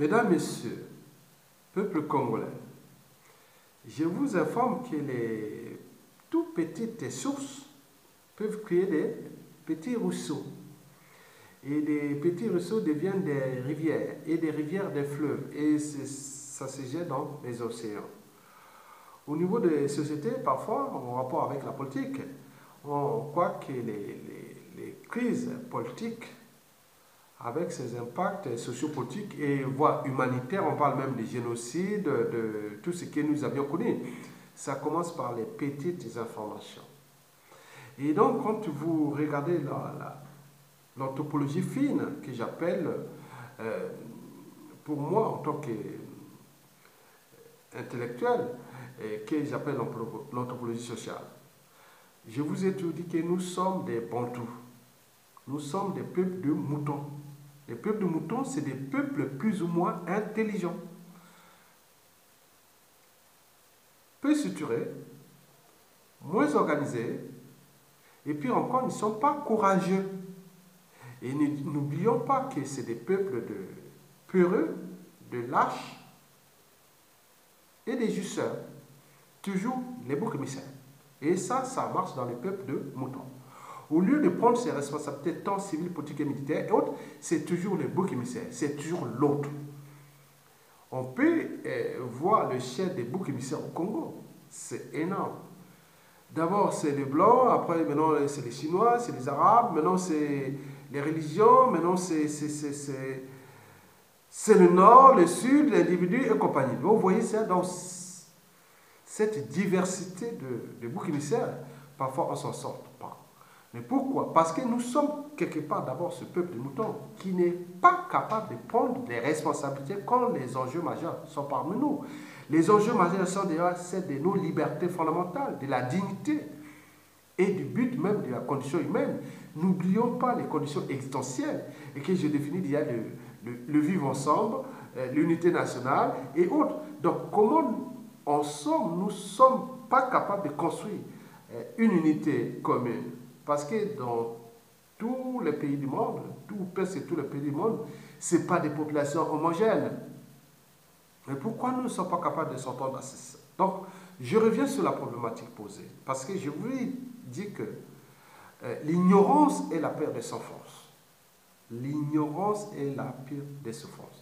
Mesdames, Messieurs, peuple congolais, je vous informe que les tout petites sources peuvent créer des petits ruisseaux. Et des petits ruisseaux deviennent des rivières, et des rivières des fleuves, et ça se jette dans les océans. Au niveau des sociétés, parfois, en rapport avec la politique, on croit que les crises politiques, avec ses impacts sociopolitiques et voire humanitaires, on parle même de génocide, de tout ce que nous avions connu, ça commence par les petites informations. Et donc, quand vous regardez l'anthropologie fine, que j'appelle, pour moi, en tant qu'intellectuel, que j'appelle l'anthropologie sociale, je vous ai tout dit que nous sommes des bantous. Nous sommes des peuples de moutons. Les peuples de moutons, c'est des peuples plus ou moins intelligents, peu structurés, moins organisés, et puis encore, ils ne sont pas courageux. Et n'oublions pas que c'est des peuples de peureux, de lâches et des justeurs. Toujours les boucs émissaires. Et ça marche dans les peuples de moutons. Au lieu de prendre ses responsabilités tant civiles, politiques et militaires et autres, c'est toujours le bouc émissaire, c'est toujours l'autre. On peut voir le chef des boucs émissaires au Congo, c'est énorme. D'abord c'est les Blancs, après maintenant c'est les Chinois, c'est les Arabes, maintenant c'est les religions, maintenant c'est le Nord, le Sud, l'individu et compagnie. Vous voyez ça dans cette diversité de boucs émissaires, parfois on ne s'en sort pas. Mais pourquoi? Parce que nous sommes quelque part d'abord ce peuple de moutons qui n'est pas capable de prendre des responsabilités quand les enjeux majeurs sont parmi nous. Les enjeux majeurs sont déjà celles de nos libertés fondamentales, de la dignité et du but même de la condition humaine. N'oublions pas les conditions existentielles et que je définis déjà le vivre ensemble, l'unité nationale et autres. Donc comment nous ne sommes pas capables de construire une unité commune? Parce que dans tous les pays du monde, presque tous les pays du monde, ce n'est pas des populations homogènes. Mais pourquoi nous ne sommes pas capables de s'entendre à ça? Donc, je reviens sur la problématique posée. Parce que je vous dis que l'ignorance est la pire des souffrances. L'ignorance est la pire des souffrances.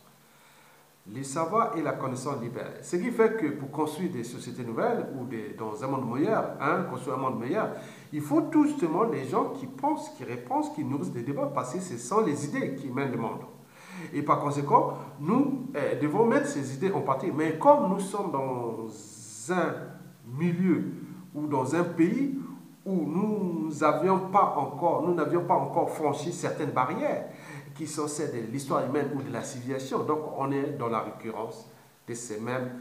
Le savoir et la connaissance libèrent. Ce qui fait que pour construire des sociétés nouvelles ou dans un monde meilleur, construire un monde meilleur, il faut tout justement les gens qui pensent, qui répondent, qui nourrissent des débats, parce que ce sont les idées qui mènent le monde. Et par conséquent, nous devons mettre ces idées en partie. Mais comme nous sommes dans un milieu ou dans un pays où nous n'avions pas encore franchi certaines barrières, qui sont celles de l'histoire humaine ou de la civilisation. Donc on est dans la récurrence de ces mêmes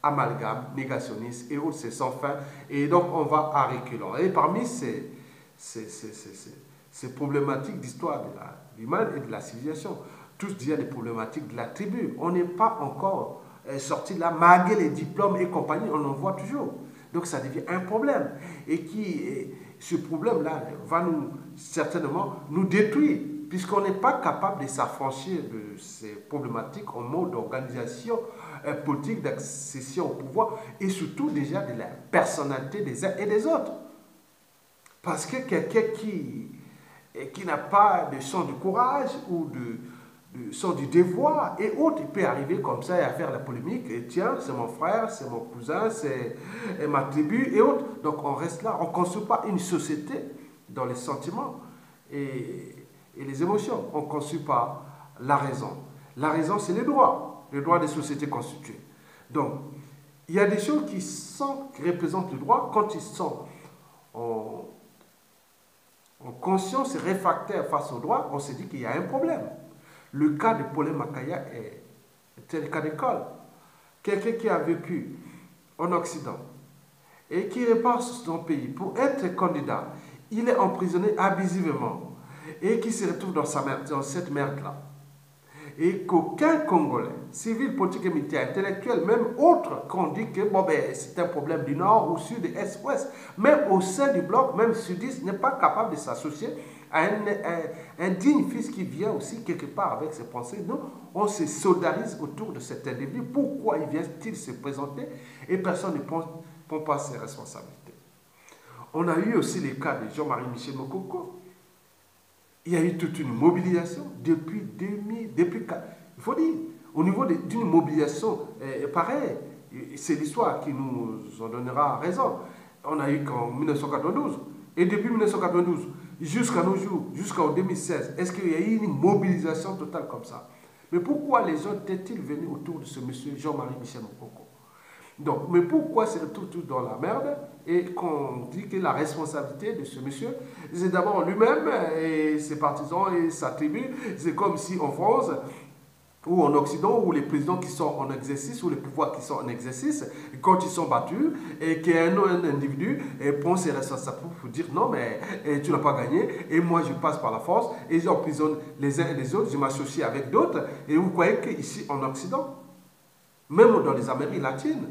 amalgames négationnistes et autres, c'est sans fin. Et donc on va à reculons. Et parmi ces problématiques d'histoire de l'humaine et de la civilisation, tous disent les problématiques de la tribu. On n'est pas encore sorti de là, malgré les diplômes et compagnie, on en voit toujours. Donc ça devient un problème. Et ce problème-là va certainement nous détruire, puisqu'on n'est pas capable de s'affranchir de ces problématiques en mode d'organisation politique, d'accession au pouvoir, et surtout déjà de la personnalité des uns et des autres. Parce que quelqu'un qui n'a pas de sens du courage ou de sens du devoir et autres, il peut arriver comme ça et à faire la polémique, et tiens, c'est mon frère, c'est mon cousin, c'est ma tribu et autres. Donc on reste là, on ne construit pas une société dans les sentiments et les émotions. On ne construit pas la raison. La raison, c'est les droits des sociétés constituées. Donc, il y a des choses qui représentent le droit quand ils sont en conscience et réfractaires face au droit, on se dit qu'il y a un problème. Le cas de Paulin Makaya est tel cas d'école. Quelqu'un qui a vécu en Occident et qui repart sur son pays pour être candidat, il est emprisonné abusivement et qui se retrouve dans cette merde-là. Et qu'aucun Congolais, civil, politique et militaire, intellectuel, même autre, qu'on dit que c'est un problème du Nord ou Sud, Est, Ouest, même au sein du bloc, même sudiste, n'est pas capable de s'associer un digne fils qui vient aussi quelque part avec ses pensées. Non, on se solidarise autour de cet individu. Pourquoi il vient-il se présenter et personne ne prend pas ses responsabilités? On a eu aussi les cas de Jean-Marie Michel Mokoko. Il y a eu toute une mobilisation depuis 2000, depuis, il faut dire, au niveau d'une mobilisation pareille. C'est l'histoire qui nous en donnera raison. On a eu qu'en 1992. Et depuis 1992 jusqu'à nos jours, jusqu'en 2016, est-ce qu'il y a eu une mobilisation totale comme ça? Mais pourquoi les gens étaient-ils venus autour de ce monsieur Jean-Marie Michel Mokoko? Donc, mais pourquoi se retrouvent tous dans la merde et qu'on dit que la responsabilité de ce monsieur, c'est d'abord lui-même et ses partisans et sa tribu? C'est comme si en France ou en Occident, où les présidents qui sont en exercice, ou les pouvoirs qui sont en exercice, quand ils sont battus, et qu'un individu prend ses responsabilités pour dire non, mais tu n'as pas gagné, et moi je passe par la force, et j'emprisonne les uns et les autres, je m'associe avec d'autres, et vous croyez qu'ici en Occident, même dans les Amériques latines,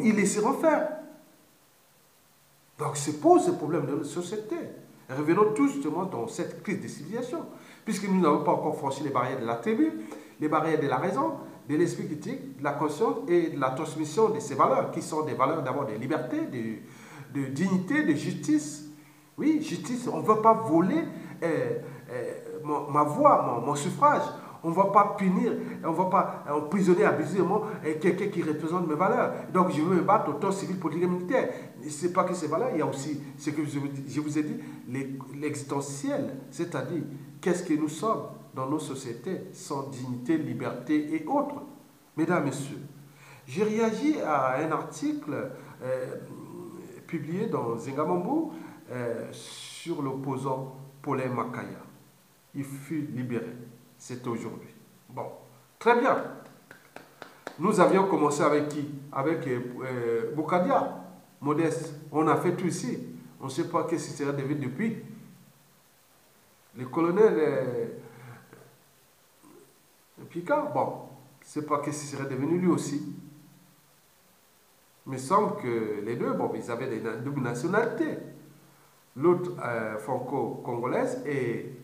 ils laisseront faire. Donc se pose ce problème de notre société. Revenons tout justement dans cette crise de civilisation, puisque nous n'avons pas encore franchi les barrières de la tribu, les barrières de la raison, de l'esprit critique, de la conscience et de la transmission de ces valeurs, qui sont des valeurs d'abord de liberté, de dignité, de justice. Oui, justice, on ne veut pas voler ma voix, mon suffrage. On ne va pas punir, on ne va pas emprisonner abusivement quelqu'un qui représente mes valeurs. Donc je veux me battre au temps civil, politique et militaire. Ce n'est pas que ces valeurs, il y a aussi ce que je vous ai dit, l'existentiel, c'est-à-dire qu'est-ce que nous sommes dans nos sociétés sans dignité, liberté et autres. Mesdames, Messieurs, j'ai réagi à un article publié dans Zingamambo sur l'opposant Paulin Makaya. Il fut libéré. C'est aujourd'hui. Bon, très bien. Nous avions commencé avec qui? Avec Boukadia, Modeste. On a fait tout ici. On ne sait pas qu'est-ce qui serait devenu depuis. Le colonel Picard, bon, je ne sais pas qu'est-ce qui serait devenu lui aussi. Mais il semble que les deux, bon, ils avaient des doubles nationalités. L'autre franco-congolaise et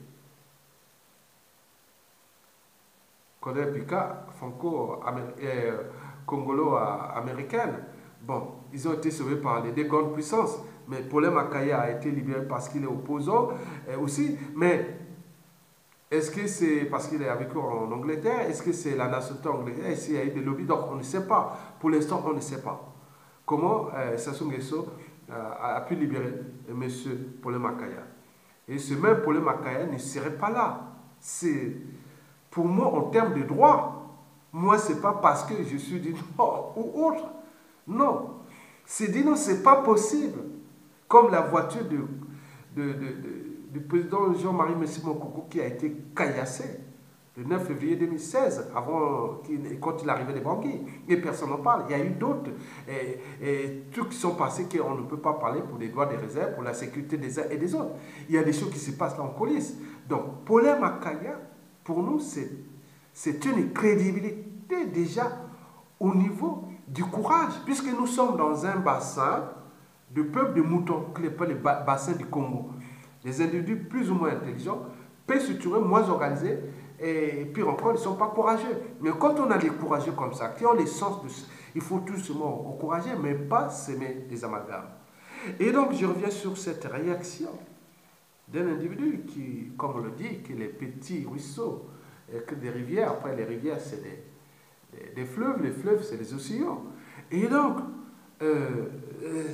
colonel Picard, franco-congolo-américaine. Bon, ils ont été sauvés par les deux grandes puissances. Mais Paulin Makaya a été libéré parce qu'il est opposant aussi. Mais est-ce que c'est parce qu'il est vécu en Angleterre? Est-ce que c'est la nationalité anglaise? Est-ce qu'il y a eu des lobbies? Donc on ne sait pas. Pour l'instant, on ne sait pas. Comment Sassou Nguesso a pu libérer M. Paulin Makaya? Et ce même Paulin Makaya ne serait pas là. C'est... Pour moi, en termes de droit, moi, ce n'est pas parce que je suis dit non ou autre. Non. C'est dit non, ce n'est pas possible. Comme la voiture du président Jean-Marie Mokoko qui a été caillassée le 9 février 2016, quand il arrivait de Bangui. Et personne n'en parle. Il y a eu d'autres trucs qui sont passés qu'on ne peut pas parler pour des droits de réserve, pour la sécurité des uns et des autres. Il y a des choses qui se passent là en coulisses. Donc, Paulin Makaya, pour nous, c'est une crédibilité déjà au niveau du courage, puisque nous sommes dans un bassin de peuple de moutons, que les bassins du Congo. Les individus plus ou moins intelligents, peu structurés, moins organisés, et pire encore, ils ne sont pas courageux. Mais quand on a des courageux comme ça, qui ont les sens de... Il faut tout simplement encourager, mais pas s'aimer des amalgames. Et donc, je reviens sur cette réaction d'un individu qui, comme on le dit, que les petits ruisseaux, que des rivières, après les rivières c'est des fleuves, les fleuves c'est des océans. Et donc,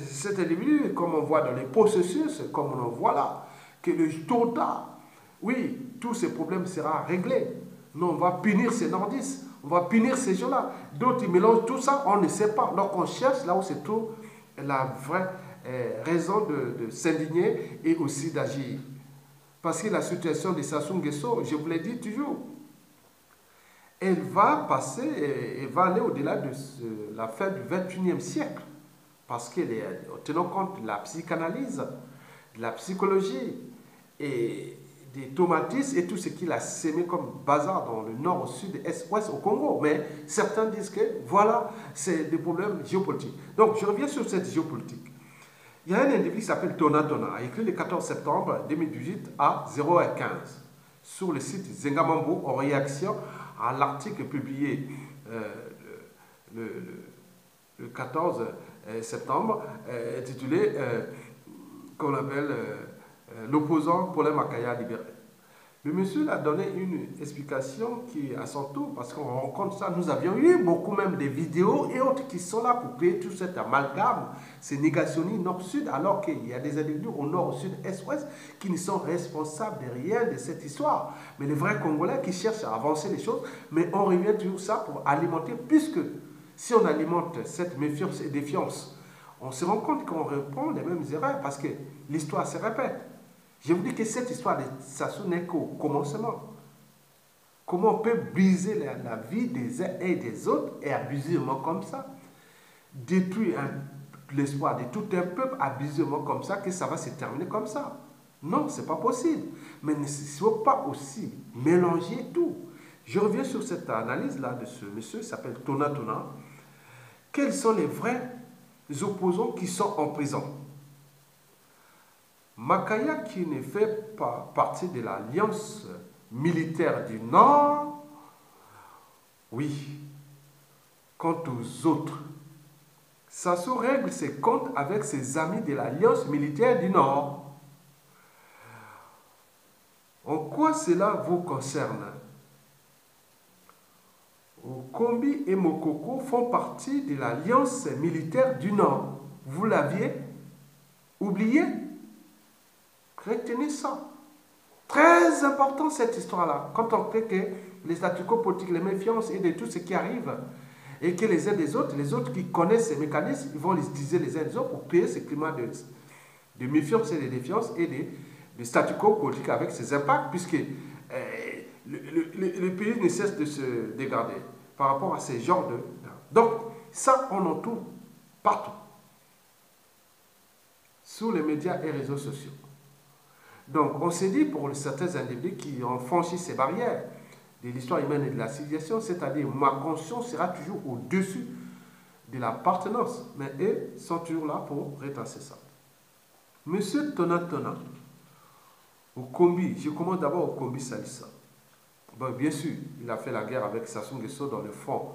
cet individu, comme on voit dans les processus, comme on en voit là, que le tôt ou tard, oui, tous ces problèmes seront réglés. Nous, on va punir ces nordistes, on va punir ces gens-là. D'autres, ils mélangent tout ça, on ne sait pas. Donc, on cherche là où se trouve la vraie raison de s'indigner et aussi d'agir. Parce que la situation de Sassou Nguesso, je vous l'ai dit toujours, elle va passer, elle va aller au-delà de la fin du XXIe siècle. Parce qu'elle est, tenant compte de la psychanalyse, de la psychologie et des traumatismes et tout ce qu'il a sémé comme bazar dans le nord, au sud, est, ouest, au Congo. Mais certains disent que voilà, c'est des problèmes géopolitiques. Donc je reviens sur cette géopolitique. Il y a un individu qui s'appelle Tona Tona, a écrit le 14 septembre 2018 à 0h15 sur le site Zengamambo en réaction à l'article publié le 14 septembre intitulé qu'on appelle l'opposant Paulin Makaya libéré. Le monsieur a donné une explication qui est à son tour, parce qu'on rencontre ça. Nous avions eu beaucoup même des vidéos et autres qui sont là pour créer tout cet amalgame, ces négationnistes nord-sud, alors qu'il y a des individus au nord, au sud, est, ouest, qui ne sont responsables de rien de cette histoire. Mais les vrais Congolais qui cherchent à avancer les choses, mais on revient toujours ça pour alimenter, puisque si on alimente cette méfiance et défiance, on se rend compte qu'on reprend les mêmes erreurs, parce que l'histoire se répète. Je vous dis que cette histoire de Sassou n'est qu'au commencement. Comment on peut briser la vie des uns et des autres et abusivement comme ça? Détruire l'espoir de tout un peuple abusivement comme ça, que ça va se terminer comme ça. Non, ce n'est pas possible. Mais il ne faut pas aussi mélanger tout. Je reviens sur cette analyse-là de ce monsieur qui s'appelle Tona Tona. Quels sont les vrais opposants qui sont en prison? Makaya, qui ne fait pas partie de l'Alliance militaire du Nord, oui. Quant aux autres, Sassou règle ses comptes avec ses amis de l'Alliance militaire du Nord. En quoi cela vous concerne? Okombi et Mokoko font partie de l'Alliance militaire du Nord. Vous l'aviez oublié? Retenez ça. Très important cette histoire-là. Quand on crée que les statu quo politiques, les méfiances et de tout ce qui arrive, et que les uns des autres, les autres qui connaissent ces mécanismes, ils vont les utiliser les uns des autres pour créer ce climat de méfiance et de défiance et de statu quo politique avec ses impacts, puisque le pays ne cesse de se dégrader par rapport à ces genres de... Donc, ça, on en trouve partout. Sur les médias et réseaux sociaux. Donc, on s'est dit pour certains individus qui ont franchi ces barrières de l'histoire humaine et de la civilisation, c'est-à-dire ma conscience sera toujours au-dessus de l'appartenance. Mais eux sont toujours là pour retracer ça. Monsieur Tona Tona, au Kombi, je commence d'abord au Kombi Salissa. Bon, bien sûr, il a fait la guerre avec Sassou Nguesso dans le front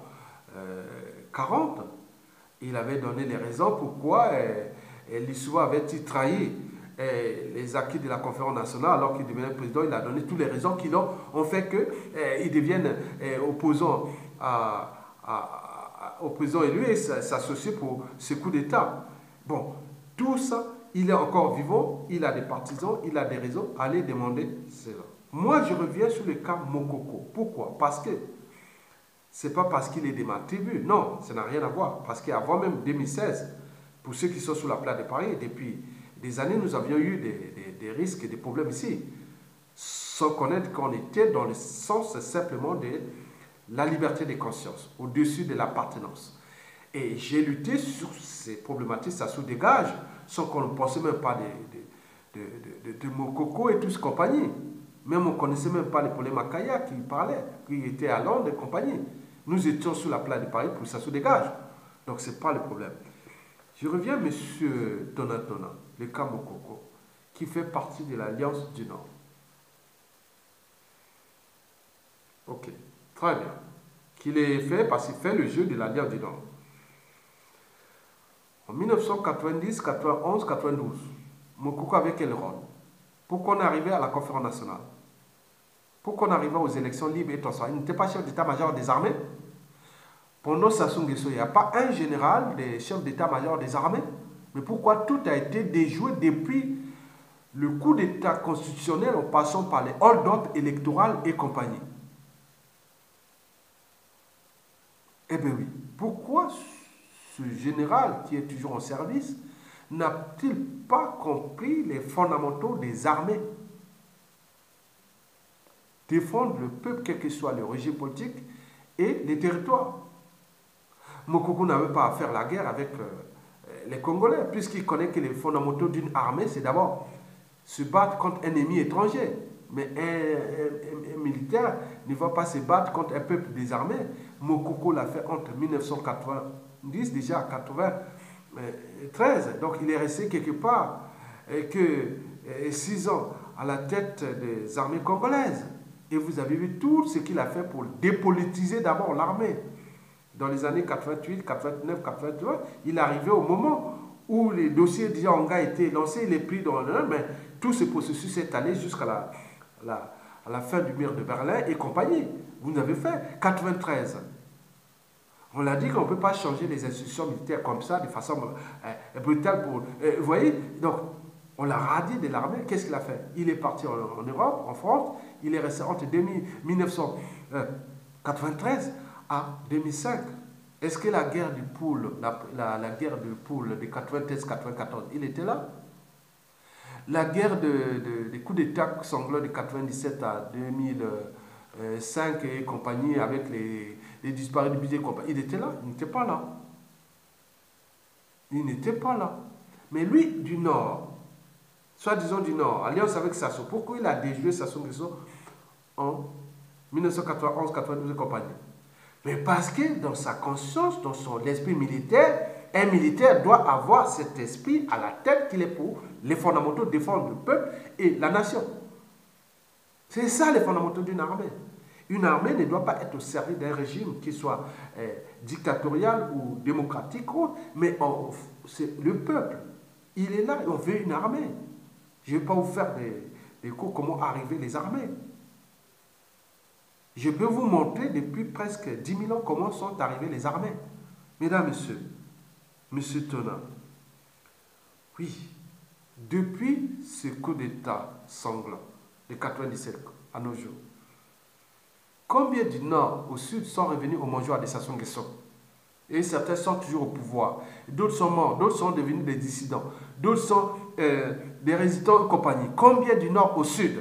40. Il avait donné les raisons pourquoi l'Issouba avait-il trahi les acquis de la conférence nationale alors qu'il devenait président. Il a donné toutes les raisons qui ont fait qu'il devienne opposant au président élu et s'associer pour ce coup d'État. Bon, tout ça, il est encore vivant, il a des partisans, il a des raisons. Allez demander cela. Moi, je reviens sur le cas Mokoko. Pourquoi? Parce que ce n'est pas parce qu'il est de ma tribu. Non, ça n'a rien à voir. Parce qu'avant même 2016, pour ceux qui sont sur la place de Paris, depuis des années, nous avions eu des risques et des problèmes ici, sans connaître qu'on était dans le sens simplement de la liberté de conscience, au-dessus de l'appartenance. Et j'ai lutté sur ces problématiques, ça se dégage, sans qu'on ne pensait même pas de Mokoko et tout ce compagnie. Même on ne connaissait même pas les problèmes Makaya qui parlaient, qui étaient à Londres et compagnie. Nous étions sur la place de Paris pour que ça se dégage. Donc ce n'est pas le problème. Je reviens, monsieur Tona Tona, le cas Mokoko, qui fait partie de l'Alliance du Nord. Ok, très bien. Qu'il ait fait parce qu'il fait le jeu de l'Alliance du Nord. En 1990, 91, 92, Mokoko avait quel rôle? Pourquoi on est arrivé à la conférence nationale? Pourquoi on est arrivé aux élections libres et transparentes? Il n'était pas chef d'état-major des armées? Pendant Sassou Nguesso, il n'y a pas un général des chefs d'état-major des armées. Mais pourquoi tout a été déjoué depuis le coup d'état constitutionnel en passant par les hold-up électoraux et compagnie? Eh bien oui, pourquoi ce général qui est toujours en service n'a-t-il pas compris les fondamentaux des armées? Défendre le peuple, quel que soit le régime politique et les territoires. Mokoko n'avait pas à faire la guerre avec les Congolais, puisqu'il connaît que les fondamentaux d'une armée, c'est d'abord se battre contre un ennemi étranger. Mais un militaire ne va pas se battre contre un peuple désarmé. Mokoko l'a fait entre 1990, déjà à 13. Donc il est resté quelque part que 6 ans à la tête des armées congolaises. Et vous avez vu tout ce qu'il a fait pour dépolitiser d'abord l'armée. Dans les années 88, 89, 89, il est arrivé au moment où les dossiers d'Yanga étaient lancés, il est pris dans le... Mais tout ce processus est allé jusqu'à la fin du mur de Berlin et compagnie. Vous avez fait 93. On l'a dit qu'on ne peut pas changer les institutions militaires comme ça, de façon brutale. Vous voyez, donc, on l'a radié de l'armée. Qu'est-ce qu'il a fait? Il est parti en Europe, en France. Il est resté entre 1993 à 2005. Est-ce que la guerre du pool, la guerre du pool de 93-94, il était là? La guerre des coups d'État sanglants de 97 à 2005 et compagnie, avec les disparus du budget et compagnie, il était là? Il n'était pas là. Il n'était pas là. Mais lui, du Nord, soi-disant du Nord, alliance avec Sassou, pourquoi il a déjoué Sassou Nguesso en 1991, 92 et compagnie? Mais parce que dans sa conscience, dans son esprit militaire, un militaire doit avoir cet esprit à la tête qu'il est pour les fondamentaux, défendre le peuple et la nation. C'est ça les fondamentaux d'une armée. Une armée ne doit pas être au service d'un régime qui soit dictatorial ou démocratique, mais c'est le peuple. Il est là et on veut une armée. Je ne vais pas vous faire des cours comment arriver les armées. Je peux vous montrer depuis presque 10 000 ans comment sont arrivées les armées. Mesdames, Messieurs, Monsieur Tona, oui, depuis ce coup d'État sanglant de 97 à nos jours, combien du Nord au Sud sont revenus au mangeoire de Sassou Nguesso? Et certains sont toujours au pouvoir. D'autres sont morts, d'autres sont devenus des dissidents, d'autres sont des résistants et compagnie. Combien du Nord au Sud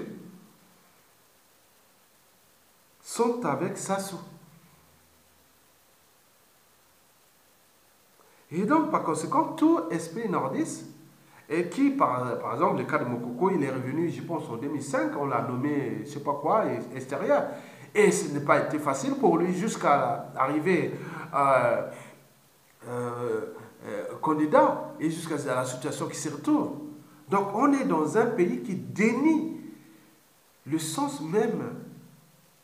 sont avec Sassou? Et donc, par conséquent, tout esprit nordiste, et qui, par exemple, le cas de Mokoko, il est revenu, je pense, en 2005, on l'a nommé, je ne sais pas quoi, extérieur. Et ce n'est pas été facile pour lui jusqu'à arriver candidat et jusqu'à la situation qui se retourne. Donc, on est dans un pays qui dénie le sens même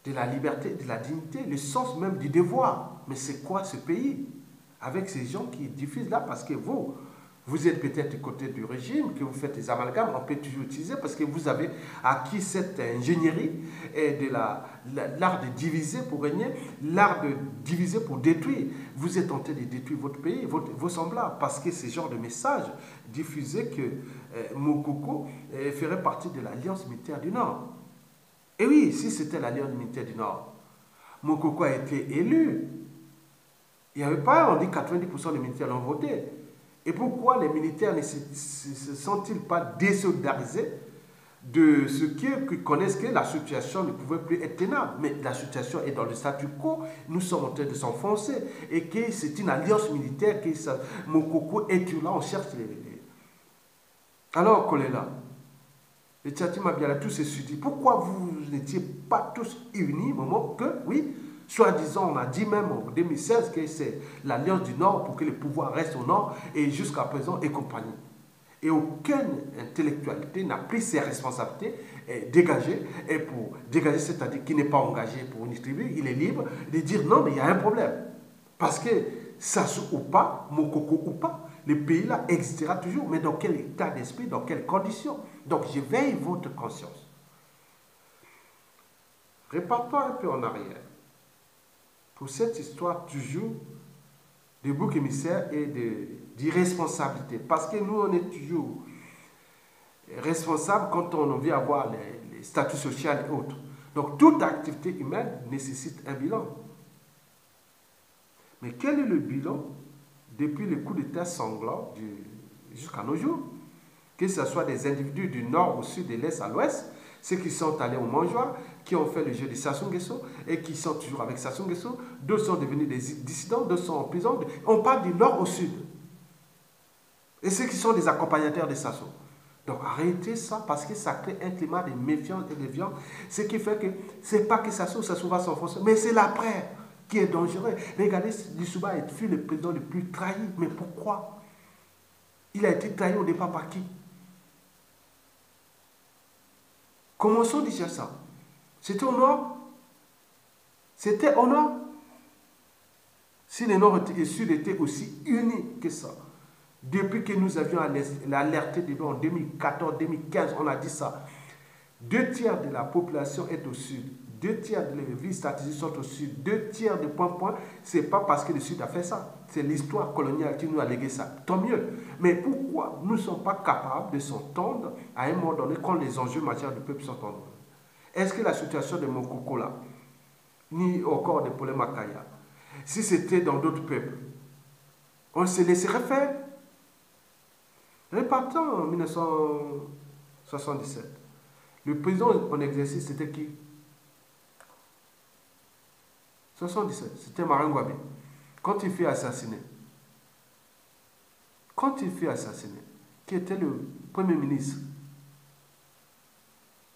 de la liberté, de la dignité, le sens même du devoir. Mais c'est quoi ce pays? Avec ces gens qui diffusent là, parce que vous êtes peut-être du côté du régime, que vous faites des amalgames, on peut toujours utiliser, parce que vous avez acquis cette ingénierie et de l'art de diviser pour régner, l'art de diviser pour détruire. Vous êtes en train de détruire votre pays, vos semblables, parce que ce genre de message diffusé que Mokoko ferait partie de l'Alliance militaire du Nord. Et oui, si c'était l'Alliance militaire du Nord, Mokoko a été élu. Il n'y avait pas, on dit 90% des militaires l'ont voté. Et pourquoi les militaires ne se sont-ils pas désolidarisés de ce qu'ils connaissent que la situation ne pouvait plus être tenable? Mais la situation est dans le statu quo, nous sommes en train de s'enfoncer. Et que c'est une alliance militaire, que Mokoko est là, on cherche les... Alors, Kolela, et Tchati Mabiala, tous ces sudis, pourquoi vous n'étiez pas tous unis au moment que, oui, soi-disant, on a dit même en 2016 que c'est l'Alliance du Nord pour que le pouvoir reste au Nord et jusqu'à présent et compagnie. Et aucune intellectualité n'a pris ses responsabilités et dégagé. Et pour dégager, c'est-à-dire qu'il n'est pas engagé pour une tribu, il est libre de dire non, mais il y a un problème. Parce que Sassou ou pas, Mokoko ou pas, le pays là existera toujours, mais dans quel état d'esprit, dans quelles conditions? Donc je veille votre conscience. Repartons un peu en arrière. Pour cette histoire toujours de bouc émissaire et d'irresponsabilité. Parce que nous, on est toujours responsables quand on veut avoir les statuts sociaux et autres. Donc, toute activité humaine nécessite un bilan. Mais quel est le bilan depuis le coup d'État sanglant jusqu'à nos jours? Que ce soit des individus du nord au sud, de l'est à l'ouest, ceux qui sont allés au mangeoire, qui ont fait le jeu de Sassou Nguesso et qui sont toujours avec Sassou Nguesso, d'autres sont devenus des dissidents, d'autres sont en prison. On parle du nord au sud. Et ceux qui sont des accompagnateurs de Sassou. Donc arrêtez ça parce que ça crée un climat de méfiance et de violence. Ce qui fait que ce n'est pas que Sassou va s'enfoncer, mais c'est l'après qui est dangereux. Regardez, Lissouba fut le président le plus trahi. Mais pourquoi? Il a été trahi au départ par qui? Commençons déjà ça. C'était au nord? C'était au nord? Si le nord et le sud étaient aussi unis que ça, depuis que nous avions alerté en 2014-2015, on a dit ça. 2 tiers de la population est au sud. 2 tiers des villes stratégiques sont au sud. 2 tiers de point. Ce n'est pas parce que le sud a fait ça. C'est l'histoire coloniale qui nous a légué ça. Tant mieux. Mais pourquoi nous ne sommes pas capables de s'entendre à un moment donné quand les enjeux majeurs du peuple sont en jeu? Est-ce que la situation de Mokoko là, ni encore de Polé Makaya, si c'était dans d'autres peuples, on se laisserait faire? Repartons en 1977. Le président en exercice, c'était qui? 77, c'était Marwan Gwabi. Quand il fut assassiné, qui était le premier ministre?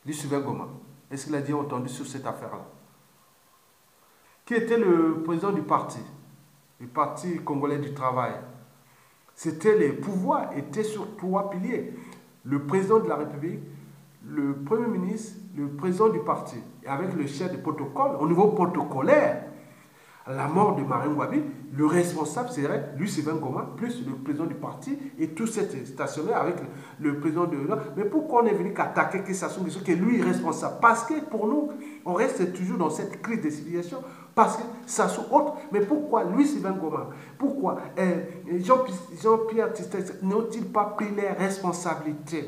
Lucien Goma. Est-ce qu'il a dit entendu sur cette affaire-là? Qui était le président du parti congolais du travail? C'était les pouvoirs étaient sur 3 piliers. Le président de la République, le premier ministre, le président du parti, et avec le chef de protocole, au niveau protocolaire, la mort de Marwan Gwabi, le responsable serait Lucien Goma, plus le président du parti, et tout cet stationnaire avec le président de... Mais pourquoi on est venu qu'attaquer que Sassou Nguesso, que lui est responsable? Parce que pour nous, on reste toujours dans cette crise de civilisation, parce que Sassou autre. Mais pourquoi Lucien Goma? Pourquoi Jean-Pierre Tistet n'ont-ils pas pris les responsabilités?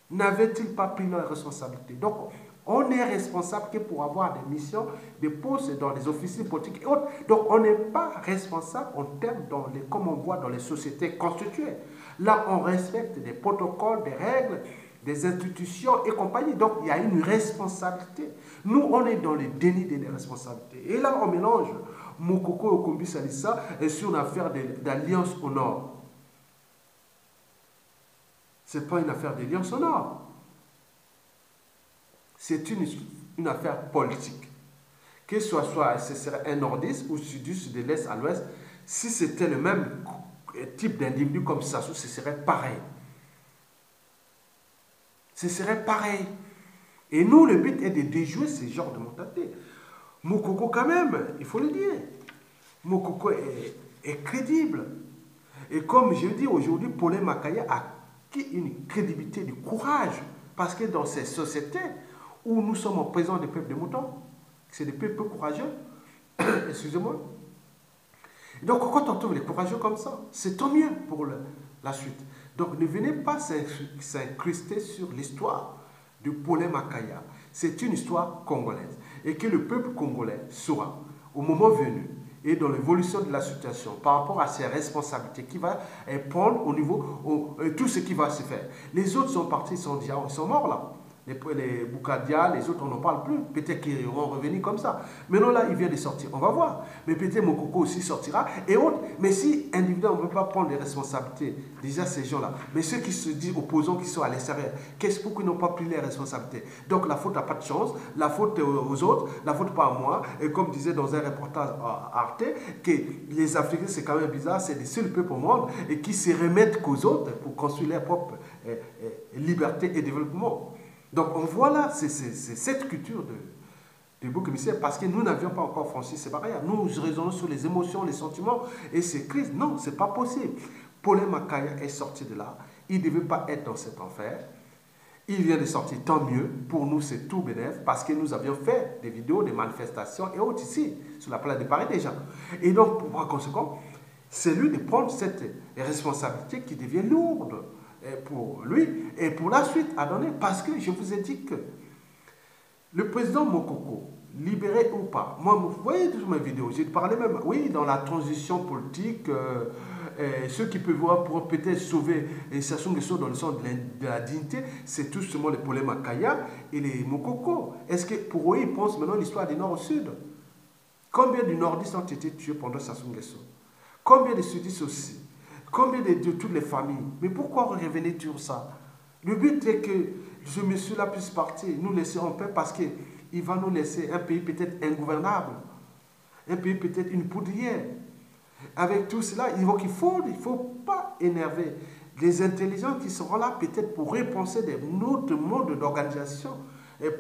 N'avaient-ils pas pris leurs responsabilités? Donc, on est responsable que pour avoir des missions, des postes dans les officines politiques et autres. Donc, on n'est pas responsable en termes, comme on voit dans les sociétés constituées. Là, on respecte des protocoles, des règles, des institutions et compagnie. Donc, il y a une responsabilité. Nous, on est dans le déni des responsabilités. Et là, on mélange Mokoko et Okombi Salissa sur une affaire d'alliance au nord. Ce n'est pas une affaire d'alliance au nord. C'est une affaire politique. Que ce serait un nordiste ou sudiste, de l'est à l'ouest, si c'était le même type d'individu comme Sassou, ce serait pareil. Ce serait pareil. Et nous, le but est de déjouer ce genre de mentalité. Mokoko, quand même, il faut le dire, Mokoko est crédible. Et comme je dis aujourd'hui, Polé Makaya a acquis une crédibilité, du courage. Parce que dans ces sociétés où nous sommes en présence des peuples de moutons, c'est des peuples courageux, excusez-moi. Donc quand on trouve les courageux comme ça, c'est tant mieux pour la suite. Donc ne venez pas s'incruster sur l'histoire de Polé Makaya. C'est une histoire congolaise. Et que le peuple congolais saura, au moment venu, et dans l'évolution de la situation, par rapport à ses responsabilités, qui va prendre au niveau, tout ce qui va se faire. Les autres sont partis, ils sont morts là. Les Boukadia, les autres, on n'en parle plus. Peut-être qu'ils vont revenir comme ça. Maintenant, là, il vient de sortir. On va voir. Mais peut-être Mokoko aussi sortira. Et autres. Mais si individuellement, on ne peut pas prendre les responsabilités, déjà ces gens-là, mais ceux qui se disent opposants, qui sont à l'extérieur, qu'est-ce pour qu'ils n'ont pas pris les responsabilités? Donc, la faute n'a pas de chance. La faute aux autres. La faute pas à moi. Et comme disait dans un reportage à Arte, que les Africains, c'est quand même bizarre, c'est les seuls peuples au monde et qui se remettent qu'aux autres pour construire leur propre liberté et développement. Donc on voit là, c'est cette culture de bouc émissaire parce que nous n'avions pas encore franchi ces barrières. Nous raisonnons sur les émotions, les sentiments et ces crises. Non, ce n'est pas possible. Polé Makaya est sorti de là. Il ne devait pas être dans cet enfer. Il vient de sortir, tant mieux. Pour nous, c'est tout bénéf parce que nous avions fait des vidéos, des manifestations et autres ici, sur la place de Paris déjà. Et donc, par conséquent, c'est lui de prendre cette responsabilité qui devient lourde pour lui et pour la suite à donner. Parce que je vous ai dit que le président Mokoko, libéré ou pas, moi, vous voyez toutes mes vidéos, j'ai parlé même, oui, dans la transition politique, ceux qui peuvent voir pour peut-être sauver Sassou Nguesso dans le sens de la dignité, c'est tout simplement les Polé Makaya et les Mokoko. Est-ce que pour eux, ils pensent maintenant l'histoire du nord au sud? Combien de nordistes ont été tués pendant Sassou Nguesso? Combien de sudistes aussi? Combien de toutes les familles? Mais pourquoi revenir sur ça? Le but est que ce monsieur-là puisse partir, nous laisser en paix parce qu'il va nous laisser un pays peut-être ingouvernable, un pays peut-être une poudrière. Avec tout cela, il faut pas énerver les intelligents qui seront là peut-être pour repenser notre mode d'organisation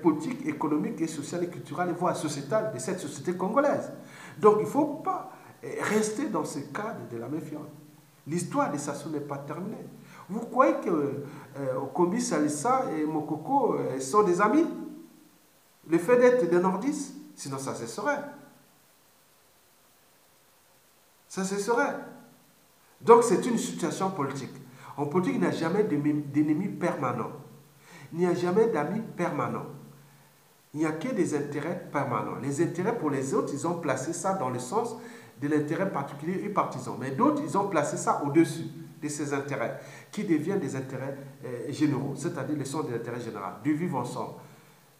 politique, économique et sociale et culturelle et voire sociétale de cette société congolaise. Donc il ne faut pas rester dans ce cadre de la méfiance. L'histoire de Sassou n'est pas terminée. Vous croyez que Okombi Salissa et Mokoko sont des amis? Le fait d'être des nordistes, sinon ça cesserait. Ça cesserait. Donc c'est une situation politique. En politique, il n'y a jamais d'ennemis permanents. Il n'y a jamais d'amis permanents. Il n'y a que des intérêts permanents. Les intérêts pour les autres, ils ont placé ça dans le sens de l'intérêt particulier et partisan. Mais d'autres, ils ont placé ça au-dessus de ces intérêts, qui deviennent des intérêts généraux, c'est-à-dire le sens de l'intérêt général, du vivre ensemble,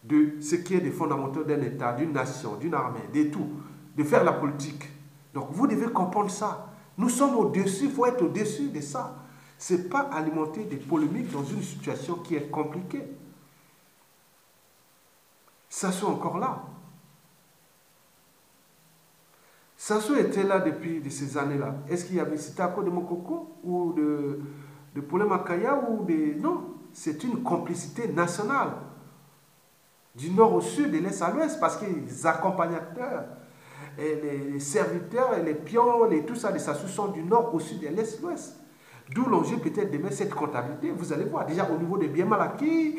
de ce qui est des fondamentaux d'un État, d'une nation, d'une armée, de tout, de faire la politique. Donc vous devez comprendre ça. Nous sommes au-dessus, il faut être au-dessus de ça. Ce n'est pas alimenter des polémiques dans une situation qui est compliquée. Sassou est encore là. Sassou était là depuis ces années-là. Est-ce qu'il y avait, c'était à cause de Mokoko ou de Paulin Makaya ou de... Non, c'est une complicité nationale. Du nord au sud, de l'est à l'ouest, parce que les accompagnateurs, et les serviteurs, et les pions, et tout ça de Sassou sont du nord au sud, de l'est à l'ouest. D'où l'enjeu peut-être de mettre cette comptabilité. Vous allez voir, déjà au niveau des biens mal acquis,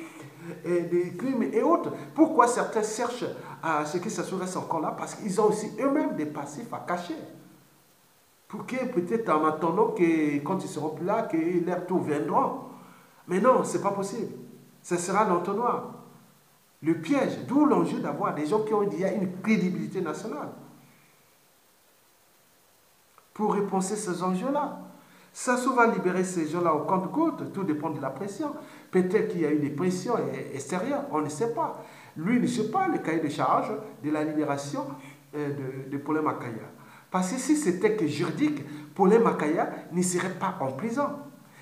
des crimes et autres. Pourquoi certains cherchent à ce que Sassou reste encore là? Parce qu'ils ont aussi eux-mêmes des passifs à cacher. Pour que peut-être en attendant que quand ils seront plus là, que leurs tours viendront. Mais non, ce n'est pas possible. Ce sera l'entonnoir. Le piège, d'où l'enjeu d'avoir des gens qui ont déjà une crédibilité nationale. Pour repenser ces enjeux-là. Sassou va libérer ces gens-là au compte-gouttes, tout dépend de la pression. Peut-être qu'il y a eu des pressions extérieures, on ne sait pas. Lui ne sait pas le cahier de charge de la libération de Paulin Makaya. Parce que si c'était que juridique, Paulin Makaya ne serait pas en prison.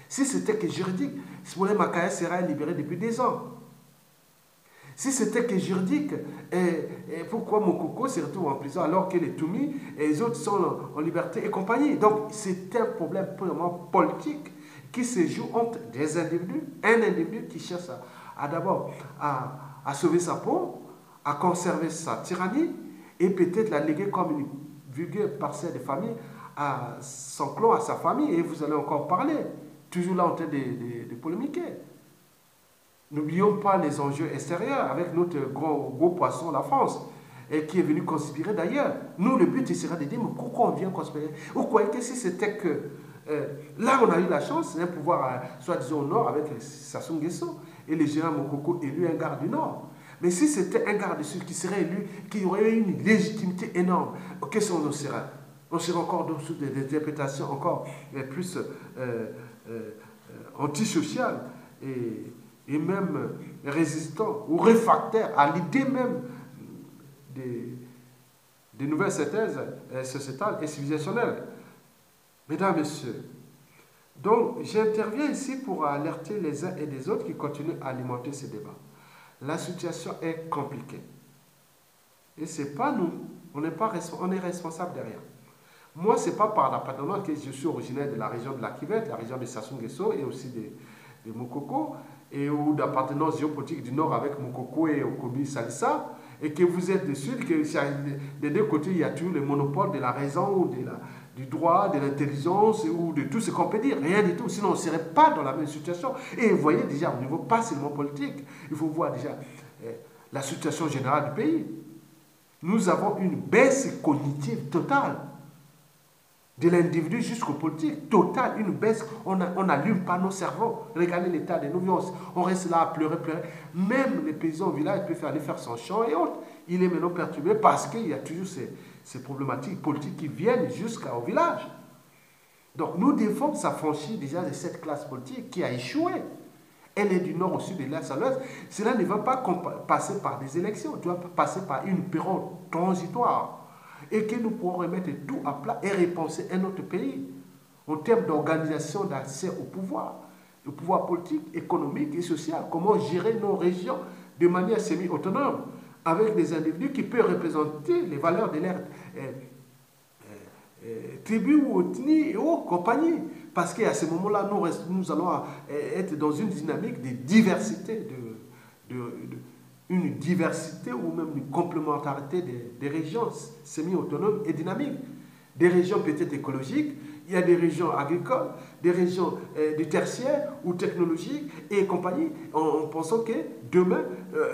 Si c'était que juridique, Paulin Makaya serait libéré depuis 2 ans. Si c'était que juridique, pourquoi Mokoko se retrouve en prison alors que les Toumi et les autres sont en liberté et compagnie? Donc c'est un problème purement politique qui se joue entre des individus, un individu qui cherche d'abord à sauver sa peau, à conserver sa tyrannie et peut-être la léguer comme une vulgaire parcelle de famille à son clan, à sa famille, et vous allez encore parler, toujours là en train de polémiquer. N'oublions pas les enjeux extérieurs avec notre gros poisson, la France, et qui est venu conspirer d'ailleurs. Nous, le but, il sera de dire, mais pourquoi on vient conspirer? Vous croyez que si c'était que... là, on a eu la chance d'un pouvoir, soi-disant au nord, avec Sassou Nguesso, et le général Mokoko élu un garde du nord. Mais si c'était un garde du sud qui serait élu, qui aurait eu une légitimité énorme, qu'est-ce qu'on en serait? On serait encore dans des interprétations encore plus antisociales et même résistant ou réfractaire à l'idée même des nouvelles synthèses sociétales et civilisationnelles. Mesdames, Messieurs, donc j'interviens ici pour alerter les uns et les autres qui continuent à alimenter ces débats. La situation est compliquée. Et ce n'est pas nous, on est responsable de rien. Moi, ce n'est pas par l'appartenance que je suis originaire de la région de la Kivette, la région de Sassou Nguesso et aussi de Mokoko, ou d'appartenance géopolitique du Nord avec Mokoko et Okombi Salissa, et que vous êtes du Sud, que des deux côtés, il y a toujours le monopole de la raison ou du droit, de l'intelligence ou de tout ce qu'on peut dire. Rien du tout, sinon on ne serait pas dans la même situation. Et vous voyez déjà au niveau pas seulement politique, il faut voir déjà la situation générale du pays. Nous avons une baisse cognitive totale. De l'individu jusqu'au politique, total, une baisse, on n'allume pas nos cerveaux. Regardez l'état de nos vies, on reste là à pleurer. Même les paysans au village peuvent aller faire son champ et autres. Il est maintenant perturbé parce qu'il y a toujours ces problématiques politiques qui viennent jusqu'au village. Donc nous devons s'affranchir déjà de cette classe politique qui a échoué. Elle est du nord au sud, de l'est à l'ouest. Cela ne va pas passer par des élections, ça doit passer par une période transitoire. Et que nous pourrons remettre tout à plat et repenser un autre pays en termes d'organisation d'accès au pouvoir politique, économique et social. Comment gérer nos régions de manière semi-autonome avec des individus qui peuvent représenter les valeurs de leur tribus ou ethnies et autres compagnies. Parce qu'à ce moment-là, nous allons être dans une dynamique de diversité, une diversité ou même une complémentarité des régions semi-autonomes et dynamiques. Des régions peut-être écologiques, il y a des régions agricoles, des régions de tertiaire ou technologiques et compagnie, en pensant que demain,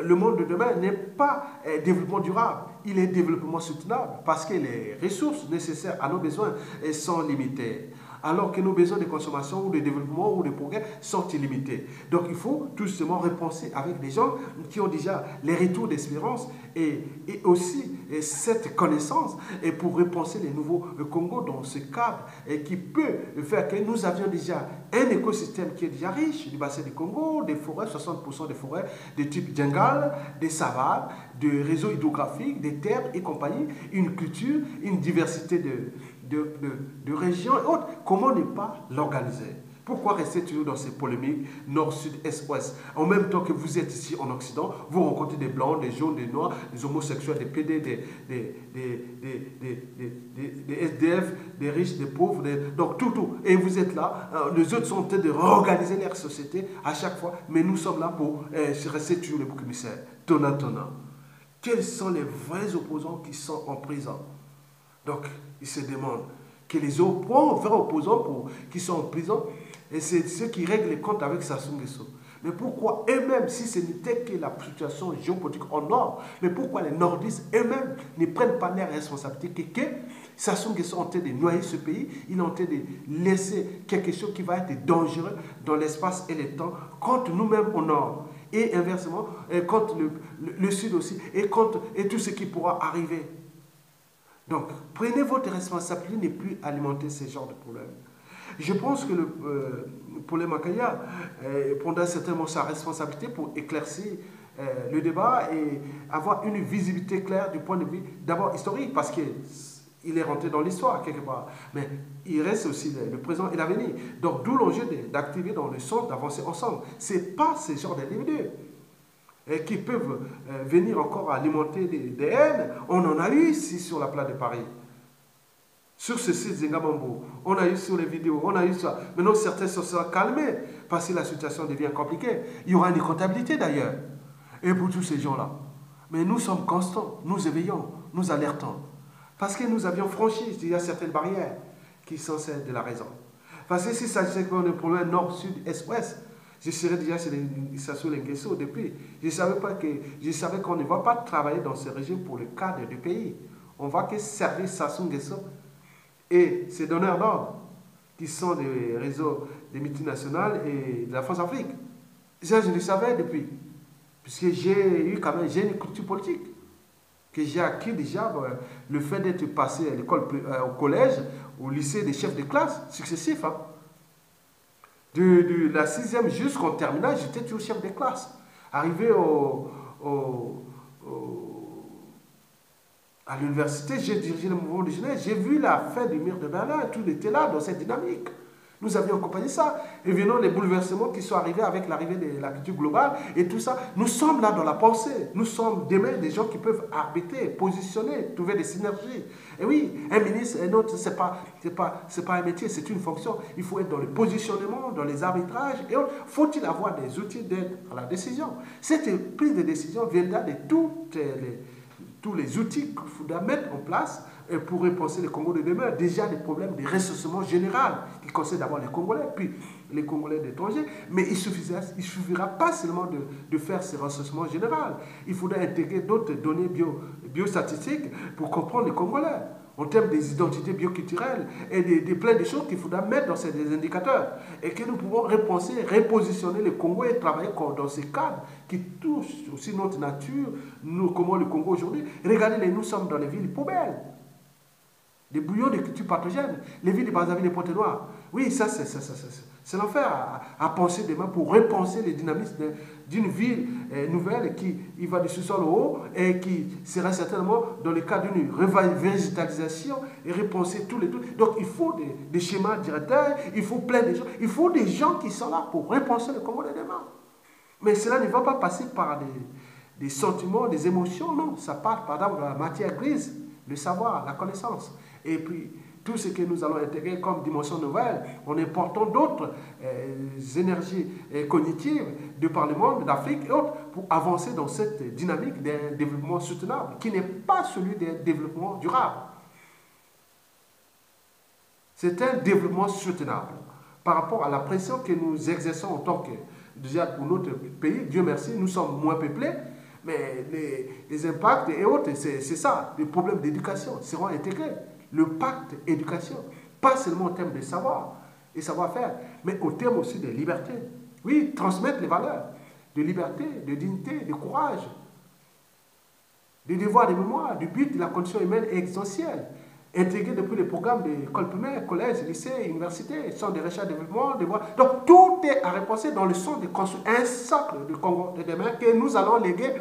le monde de demain n'est pas développement durable, il est développement soutenable parce que les ressources nécessaires à nos besoins sont limitées. Alors que nos besoins de consommation ou de développement ou de progrès sont illimités. Donc il faut tout simplement repenser avec des gens qui ont déjà les retours d'espérance et aussi cette connaissance et pour repenser les nouveaux Congo dans ce cadre et qui peut faire que nous avions déjà un écosystème qui est déjà riche du bassin du Congo, des forêts, 60% des forêts de type jungle, des savanes, des réseaux hydrographiques, des terres et compagnie, une culture, une diversité de régions et autres. Comment ne pas l'organiser? Pourquoi rester toujours dans ces polémiques nord, sud, est, ouest? En même temps que vous êtes ici en Occident, vous rencontrez des blancs, des jaunes, des noirs, des homosexuels, des PD, des SDF, des riches, des pauvres, donc tout. Et vous êtes là, les autres sont en train de réorganiser leur société à chaque fois, mais nous sommes là pour rester toujours les boucs émissaires. Tonnant. Quels sont les vrais opposants qui sont en prison? Donc, ils se demandent que les vrais opposants qui sont en prison, et c'est ceux qui règlent les comptes avec Sassou Nguesso. Mais pourquoi eux-mêmes, si ce n'était que la situation géopolitique en Nord, mais pourquoi les nordistes eux-mêmes ne prennent pas leurs responsabilités que Sassou Nguesso est en train de noyer ce pays, il est en train de laisser quelque chose qui va être dangereux dans l'espace et le temps contre nous-mêmes au Nord. Et inversement, contre le Sud aussi, et tout ce qui pourra arriver. Donc, prenez votre responsabilité, ne plus alimenter ce genre de problème. Je pense que Paul Makaya prendra certainement sa responsabilité pour éclaircir le débat et avoir une visibilité claire du point de vue d'abord historique, parce qu'il est rentré dans l'histoire quelque part. Mais il reste aussi le présent et l'avenir. Donc, d'où l'enjeu d'activer dans le sens d'avancer ensemble. Ce n'est pas ce genre d'individus qui peuvent venir encore alimenter des haines. On en a eu ici sur la place de Paris. Sur ce site Zengamambo, on a eu sur les vidéos, on a eu ça. Maintenant, certains se sont calmés parce que la situation devient compliquée. Il y aura une comptabilité d'ailleurs. Et pour tous ces gens-là. Mais nous sommes constants, nous éveillons, nous alertons. Parce que nous avions franchi, il y a certaines barrières qui sont celles de la raison. Parce que si ça c'est un problème nord, sud, est, ouest, je serais déjà sur Sassou Nguesso depuis. Je savais qu'on ne va pas travailler dans ce régime pour le cadre du pays. On va que servir Sassou Nguesso et ses donneurs d'ordre, qui sont des réseaux des multinationales et de la France-Afrique. Ça, je le savais depuis. Puisque j'ai une culture politique que j'ai acquis déjà le fait d'être passé à l'école, au collège, au lycée des chefs de classe successifs. Hein. De la 6e jusqu'en terminale, j'étais toujours chef de classe. Arrivé à l'université, j'ai dirigé le mouvement de jeunesse, j'ai vu la fin du mur de Berlin, tout était là dans cette dynamique. Nous avions accompagné ça. Et venant les bouleversements qui sont arrivés avec l'arrivée de la culture globale et tout ça, nous sommes là dans la pensée. Nous sommes demain des gens qui peuvent arbitrer, positionner, trouver des synergies. Et oui, un ministre, un autre, c'est pas un métier, c'est une fonction. Il faut être dans le positionnement, dans les arbitrages. Et faut-il avoir des outils d'aide à la décision? Cette prise de décision viendra de tous les outils qu'il faudra mettre en place pour repenser le Congo de demain. Déjà des problèmes de ressourcement général qui concernent d'abord les Congolais, puis les Congolais d'étrangers. Mais il ne suffira pas seulement de faire ce ressourcement général. Il faudra intégrer d'autres données biostatistiques pour comprendre les Congolais en termes des identités bioculturelles et plein de choses qu'il faudra mettre dans ces indicateurs et que nous pouvons repenser, repositionner le Congo et travailler dans ces cadres qui touchent aussi notre nature, comment le Congo aujourd'hui. Regardez, nous sommes dans les villes poubelles. Des bouillons de cultures pathogènes, les villes de Brazzaville et Pointe-Noire. Oui, ça, c'est l'enfer à penser demain pour repenser les dynamismes d'une ville nouvelle qui va du sous-sol au haut et qui sera certainement dans le cadre d'une végétalisation et repenser tous les trucs. Donc, il faut des schémas directeurs, il faut plein de gens, il faut des gens qui sont là pour repenser le Congo de demain. Mais cela ne va pas passer par des sentiments, des émotions, non. Ça part par exemple de la matière grise le savoir, la connaissance. Et puis, tout ce que nous allons intégrer comme dimension nouvelle, en important d'autres énergies cognitives de par le monde, d'Afrique et autres, pour avancer dans cette dynamique d'un développement soutenable, qui n'est pas celui d'un développement durable. C'est un développement soutenable par rapport à la pression que nous exerçons en tant que, déjà pour notre pays, Dieu merci, nous sommes moins peuplés, mais les impacts et autres, c'est ça, les problèmes d'éducation seront intégrés. Le pacte éducation, pas seulement en termes de savoir et savoir-faire, mais au terme aussi de liberté. Oui, transmettre les valeurs de liberté, de dignité, de courage, de devoir de mémoire, du but de la condition humaine essentielle, intégré depuis les programmes de l'école primaire, collège, lycée, université, centre de recherche et développement. Donc tout est à repenser dans le sens de construire un socle de Congo de demain que nous allons léguer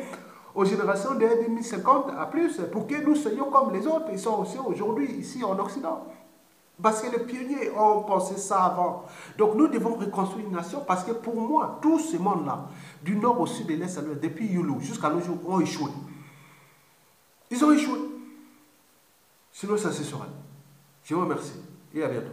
aux générations de 2050 à plus, pour que nous soyons comme les autres, ils sont aussi aujourd'hui ici en Occident. Parce que les pionniers ont pensé ça avant. Donc nous devons reconstruire une nation, parce que pour moi, tout ce monde-là, du nord au sud, de l'est à l'ouest, depuis Youlou jusqu'à nos jours, ont échoué. Ils ont échoué. Sinon, ça se sera. Je vous remercie et à bientôt.